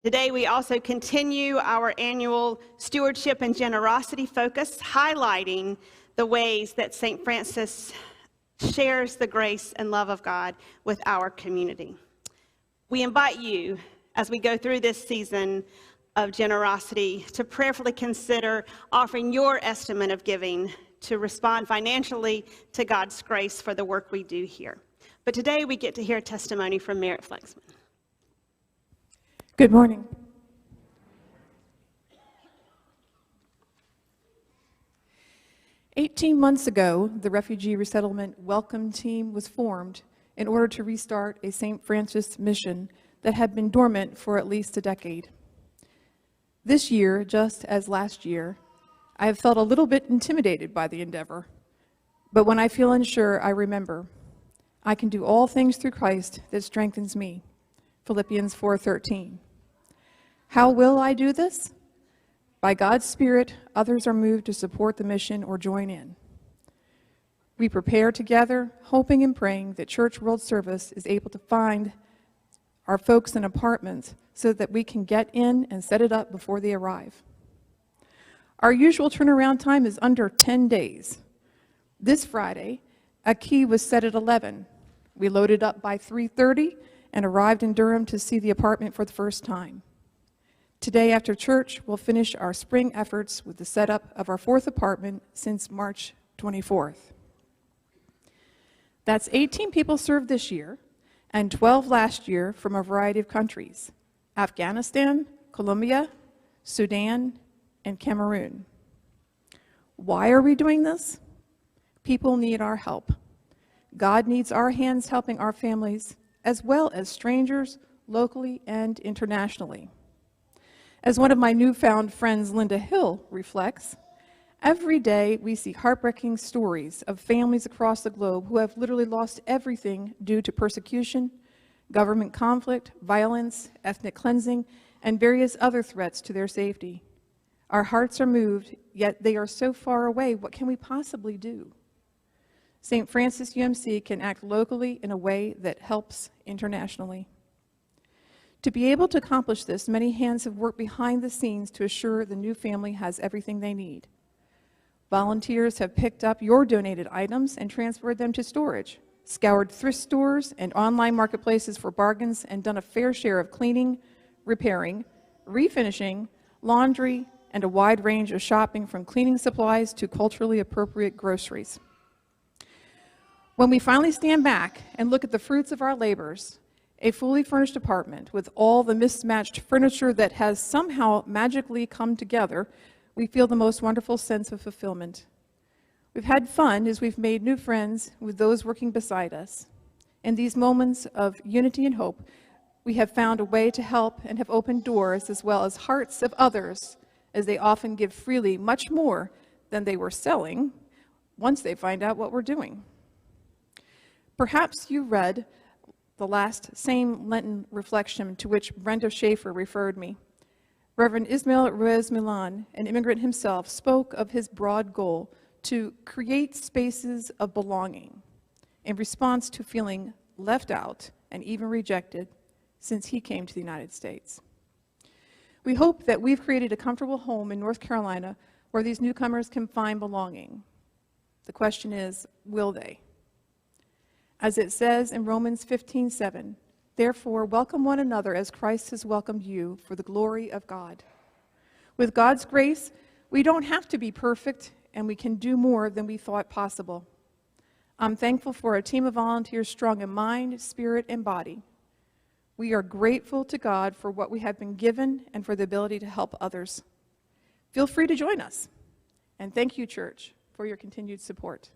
Today, we also continue our annual stewardship and generosity focus, highlighting the ways that St. Francis shares the grace and love of God with our community. We invite you, as we go through this season of generosity, to prayerfully consider offering your estimate of giving to respond financially to God's grace for the work we do here. But today, we get to hear a testimony from Merritt Flexman. Good morning. "18 months ago, the Refugee Resettlement Welcome Team was formed in order to restart a St. Francis mission that had been dormant for at least a decade. This year, just as last year, I have felt a little bit intimidated by the endeavor, but when I feel unsure, I remember, I can do all things through Christ that strengthens me. Philippians 4:13. How will I do this? By God's Spirit, others are moved to support the mission or join in. We prepare together, hoping and praying that Church World Service is able to find our folks in apartments so that we can get in and set it up before they arrive. Our usual turnaround time is under 10 days. This Friday, a key was set at 11. We loaded up by 3:30 and arrived in Durham to see the apartment for the first time. Today after church, we'll finish our spring efforts with the setup of our 4th apartment since March 24th. That's 18 people served this year and 12 last year from a variety of countries: Afghanistan, Colombia, Sudan, and Cameroon. Why are we doing this? People need our help. God needs our hands helping our families, as well as strangers, locally and internationally. As one of my newfound friends, Linda Hill, reflects, every day we see heartbreaking stories of families across the globe who have literally lost everything due to persecution, government conflict, violence, ethnic cleansing, and various other threats to their safety. Our hearts are moved, yet they are so far away. What can we possibly do? St. Francis UMC can act locally in a way that helps internationally. To be able to accomplish this, many hands have worked behind the scenes to assure the new family has everything they need. Volunteers have picked up your donated items and transferred them to storage, scoured thrift stores and online marketplaces for bargains, and done a fair share of cleaning, repairing, refinishing, laundry, and a wide range of shopping, from cleaning supplies to culturally appropriate groceries. When we finally stand back and look at the fruits of our labors, a fully furnished apartment with all the mismatched furniture that has somehow magically come together, we feel the most wonderful sense of fulfillment. We've had fun as we've made new friends with those working beside us. In these moments of unity and hope, we have found a way to help and have opened doors as well as hearts of others, as they often give freely much more than they were selling once they find out what we're doing. Perhaps you read the last same Lenten reflection to which Brenda Schaefer referred me. Reverend Ismail Ruiz Milan, an immigrant himself, spoke of his broad goal to create spaces of belonging in response to feeling left out and even rejected since he came to the United States. We hope that we've created a comfortable home in North Carolina where these newcomers can find belonging. The question is, will they? As it says in Romans 15:7, therefore welcome one another as Christ has welcomed you for the glory of God. With God's grace, we don't have to be perfect, and we can do more than we thought possible. I'm thankful for a team of volunteers strong in mind, spirit, and body. We are grateful to God for what we have been given and for the ability to help others. Feel free to join us. And thank you, Church, for your continued support.